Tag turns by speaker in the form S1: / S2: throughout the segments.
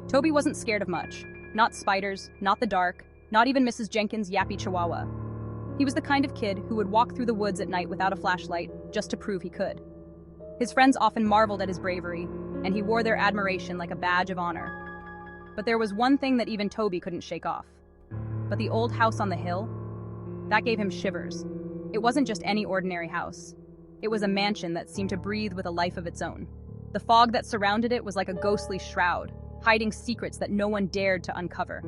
S1: Toby wasn't scared of much. Not spiders, not the dark, not even Mrs. Jenkins' yappy chihuahua. He was the kind of kid who would walk through the woods at night without a flashlight just to prove he could. His friends often marveled at his bravery, and he wore their admiration like a badge of honor. But there was one thing that even Toby couldn't shake off. But the old house on the hill? That gave him shivers. It wasn't just any ordinary house. It was a mansion that seemed to breathe with a life of its own. The fog that surrounded it was like a ghostly shroud, hiding secrets that no one dared to uncover.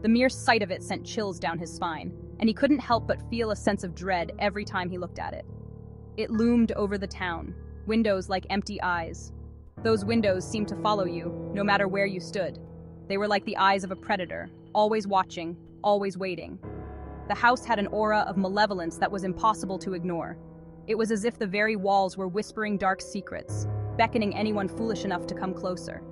S1: The mere sight of it sent chills down his spine, and he couldn't help but feel a sense of dread every time he looked at it. It loomed over the town, windows like empty eyes. Those windows seemed to follow you, no matter where you stood. They were like the eyes of a predator, always watching, always waiting. The house had an aura of malevolence that was impossible to ignore. It was as if the very walls were whispering dark secrets, beckoning anyone foolish enough to come closer.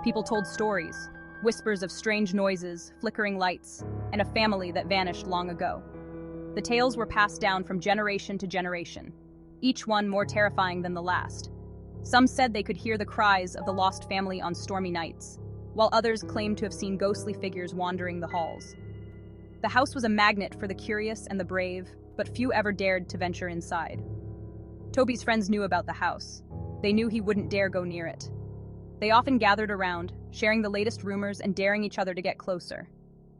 S1: People told stories, whispers of strange noises, flickering lights, and a family that vanished long ago. The tales were passed down from generation to generation, each one more terrifying than the last. Some said they could hear the cries of the lost family on stormy nights, while others claimed to have seen ghostly figures wandering the halls. The house was a magnet for the curious and the brave, but few ever dared to venture inside. Toby's friends knew about the house. They knew he wouldn't dare go near it. They often gathered around, sharing the latest rumors and daring each other to get closer.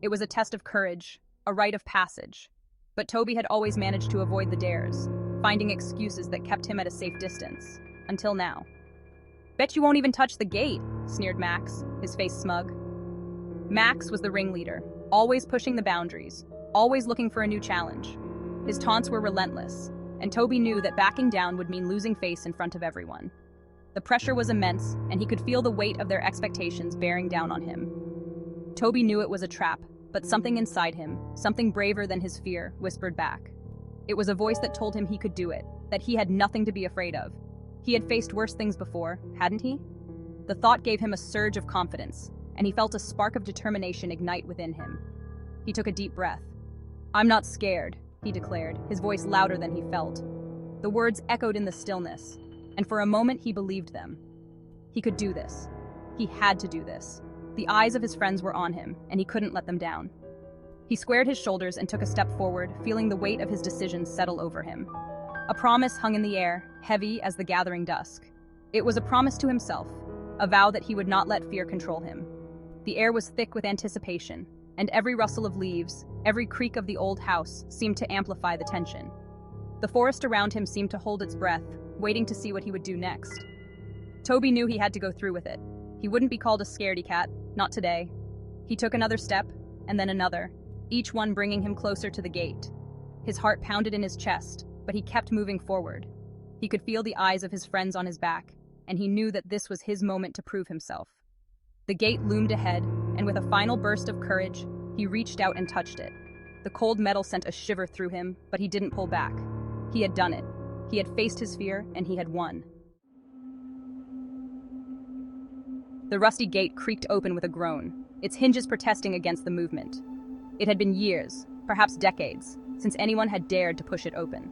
S1: It was a test of courage, a rite of passage. But Toby had always managed to avoid the dares, finding excuses that kept him at a safe distance. Until now. "Bet you won't even touch the gate," sneered Max, his face smug. Max was the ringleader, always pushing the boundaries, always looking for a new challenge. His taunts were relentless, and Toby knew that backing down would mean losing face in front of everyone. The pressure was immense, and he could feel the weight of their expectations bearing down on him. Toby knew it was a trap, but something inside him, something braver than his fear, whispered back. It was a voice that told him he could do it, that he had nothing to be afraid of. He had faced worse things before, hadn't he? The thought gave him a surge of confidence, and he felt a spark of determination ignite within him. He took a deep breath. "I'm not scared," he declared, his voice louder than he felt. The words echoed in the stillness, and for a moment he believed them. He could do this. He had to do this. The eyes of his friends were on him, and he couldn't let them down. He squared his shoulders and took a step forward, feeling the weight of his decision settle over him. A promise hung in the air, heavy as the gathering dusk. It was a promise to himself, a vow that he would not let fear control him. The air was thick with anticipation, and every rustle of leaves, every creak of the old house seemed to amplify the tension. The forest around him seemed to hold its breath, waiting to see what he would do next. Toby knew he had to go through with it. He wouldn't be called a scaredy cat, not today. He took another step, and then another, each one bringing him closer to the gate. His heart pounded in his chest, but he kept moving forward. He could feel the eyes of his friends on his back, and he knew that this was his moment to prove himself. The gate loomed ahead, and with a final burst of courage, he reached out and touched it. The cold metal sent a shiver through him, but he didn't pull back. He had done it. He had faced his fear, and he had won. The rusty gate creaked open with a groan, its hinges protesting against the movement. It had been years, perhaps decades, since anyone had dared to push it open.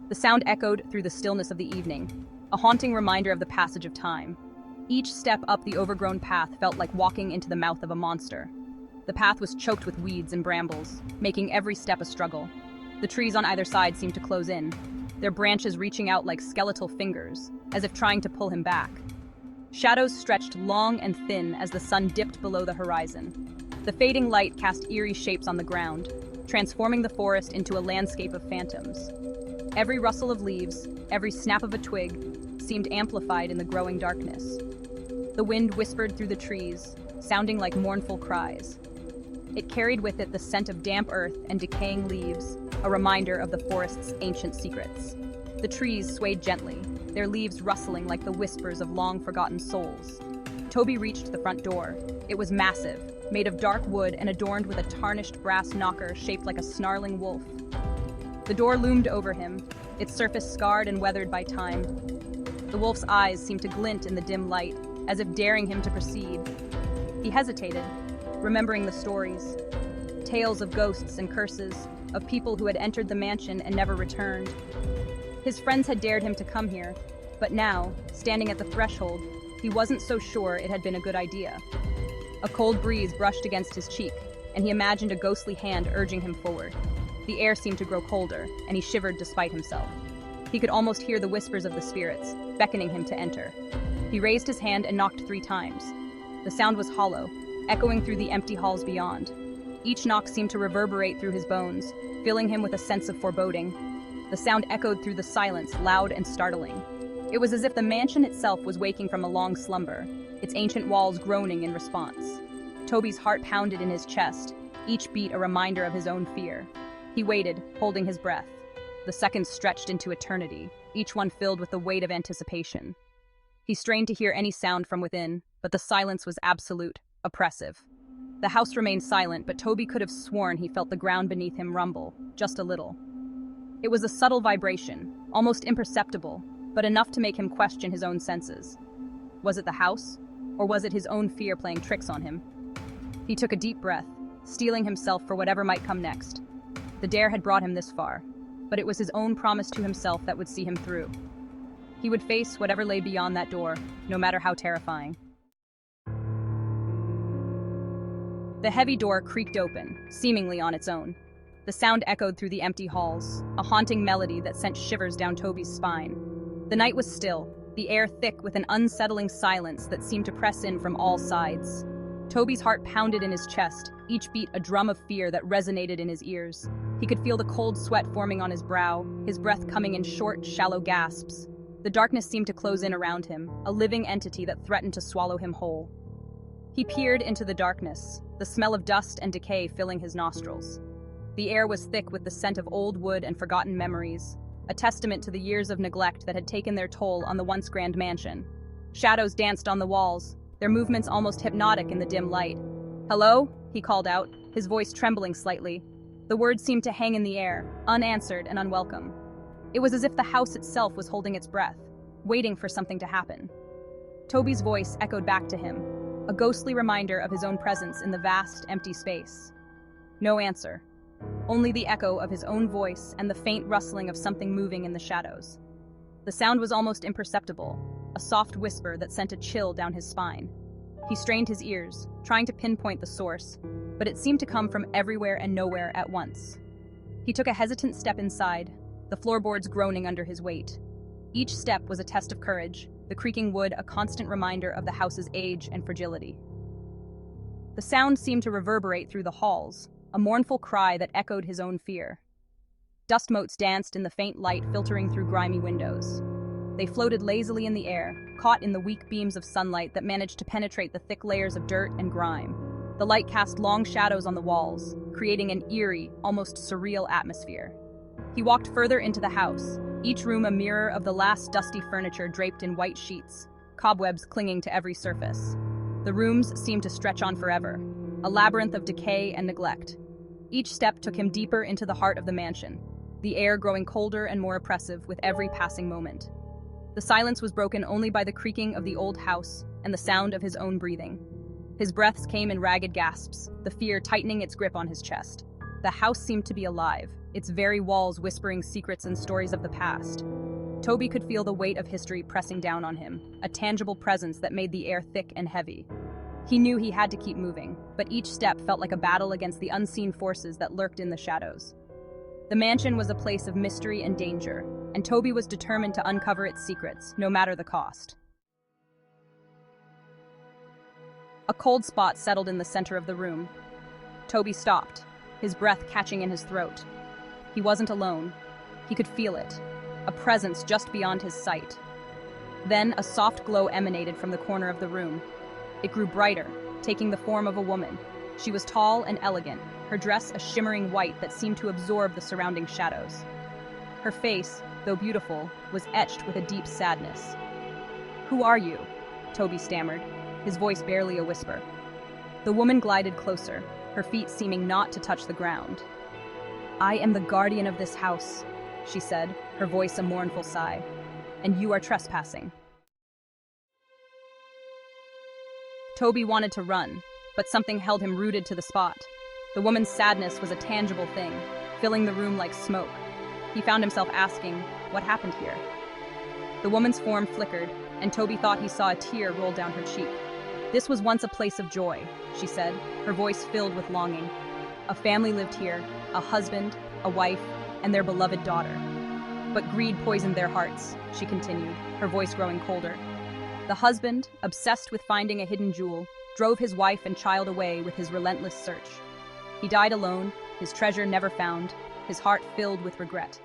S1: The sound echoed through the stillness of the evening, a haunting reminder of the passage of time. Each step up the overgrown path felt like walking into the mouth of a monster. The path was choked with weeds and brambles, making every step a struggle. The trees on either side seemed to close in, their branches reaching out like skeletal fingers, as if trying to pull him back. Shadows stretched long and thin as the sun dipped below the horizon. The fading light cast eerie shapes on the ground, transforming the forest into a landscape of phantoms. Every rustle of leaves, every snap of a twig, seemed amplified in the growing darkness. The wind whispered through the trees, sounding like mournful cries. It carried with it the scent of damp earth and decaying leaves, a reminder of the forest's ancient secrets. The trees swayed gently, their leaves rustling like the whispers of long-forgotten souls. Toby reached the front door. It was massive, made of dark wood and adorned with a tarnished brass knocker shaped like a snarling wolf. The door loomed over him, its surface scarred and weathered by time. The wolf's eyes seemed to glint in the dim light, as if daring him to proceed. He hesitated, remembering the stories. Tales of ghosts and curses, of people who had entered the mansion and never returned. His friends had dared him to come here, but now, standing at the threshold, he wasn't so sure it had been a good idea. A cold breeze brushed against his cheek, and he imagined a ghostly hand urging him forward. The air seemed to grow colder, and he shivered despite himself. He could almost hear the whispers of the spirits, beckoning him to enter. He raised his hand and knocked 3 times. The sound was hollow, echoing through the empty halls beyond. Each knock seemed to reverberate through his bones, filling him with a sense of foreboding. The sound echoed through the silence, loud and startling. It was as if the mansion itself was waking from a long slumber, its ancient walls groaning in response. Toby's heart pounded in his chest, each beat a reminder of his own fear. He waited, holding his breath. The seconds stretched into eternity, each one filled with the weight of anticipation. He strained to hear any sound from within, but the silence was absolute, oppressive. The house remained silent, but Toby could have sworn he felt the ground beneath him rumble, just a little. It was a subtle vibration, almost imperceptible, but enough to make him question his own senses. Was it the house, or was it his own fear playing tricks on him? He took a deep breath, steeling himself for whatever might come next. The dare had brought him this far, but it was his own promise to himself that would see him through. He would face whatever lay beyond that door, no matter how terrifying. The heavy door creaked open, seemingly on its own. The sound echoed through the empty halls, a haunting melody that sent shivers down Toby's spine. The night was still, the air thick with an unsettling silence that seemed to press in from all sides. Toby's heart pounded in his chest, each beat a drum of fear that resonated in his ears. He could feel the cold sweat forming on his brow, his breath coming in short, shallow gasps. The darkness seemed to close in around him, a living entity that threatened to swallow him whole. He peered into the darkness, the smell of dust and decay filling his nostrils. The air was thick with the scent of old wood and forgotten memories, a testament to the years of neglect that had taken their toll on the once grand mansion. Shadows danced on the walls, their movements almost hypnotic in the dim light. "Hello?" he called out, his voice trembling slightly. The words seemed to hang in the air, unanswered and unwelcome. It was as if the house itself was holding its breath, waiting for something to happen. Toby's voice echoed back to him, a ghostly reminder of his own presence in the vast, empty space. No answer. Only the echo of his own voice and the faint rustling of something moving in the shadows. The sound was almost imperceptible, a soft whisper that sent a chill down his spine. He strained his ears, trying to pinpoint the source, but it seemed to come from everywhere and nowhere at once. He took a hesitant step inside, the floorboards groaning under his weight. Each step was a test of courage, the creaking wood a constant reminder of the house's age and fragility. The sound seemed to reverberate through the halls, a mournful cry that echoed his own fear. Dust motes danced in the faint light filtering through grimy windows. They floated lazily in the air, caught in the weak beams of sunlight that managed to penetrate the thick layers of dirt and grime. The light cast long shadows on the walls, creating an eerie, almost surreal atmosphere. He walked further into the house, each room a mirror of the last dusty furniture draped in white sheets, cobwebs clinging to every surface. The rooms seemed to stretch on forever, a labyrinth of decay and neglect. Each step took him deeper into the heart of the mansion, the air growing colder and more oppressive with every passing moment. The silence was broken only by the creaking of the old house and the sound of his own breathing. His breaths came in ragged gasps, the fear tightening its grip on his chest. The house seemed to be alive, its very walls whispering secrets and stories of the past. Toby could feel the weight of history pressing down on him, a tangible presence that made the air thick and heavy. He knew he had to keep moving, but each step felt like a battle against the unseen forces that lurked in the shadows. The mansion was a place of mystery and danger, and Toby was determined to uncover its secrets, no matter the cost. A cold spot settled in the center of the room. Toby stopped, his breath catching in his throat. He wasn't alone. He could feel it, a presence just beyond his sight. Then a soft glow emanated from the corner of the room. It grew brighter, taking the form of a woman. She was tall and elegant, her dress a shimmering white that seemed to absorb the surrounding shadows. Her face, though beautiful, was etched with a deep sadness. "Who are you?" Toby stammered, his voice barely a whisper. The woman glided closer, her feet seeming not to touch the ground. "I am the guardian of this house," she said, her voice a mournful sigh. "And you are trespassing." Toby wanted to run, but something held him rooted to the spot. The woman's sadness was a tangible thing, filling the room like smoke. He found himself asking, what happened here? The woman's form flickered, and Toby thought he saw a tear roll down her cheek. This was once a place of joy, she said, her voice filled with longing. A family lived here, a husband, a wife, and their beloved daughter. But greed poisoned their hearts, she continued, her voice growing colder. The husband, obsessed with finding a hidden jewel, drove his wife and child away with his relentless search. He died alone, his treasure never found, his heart filled with regret.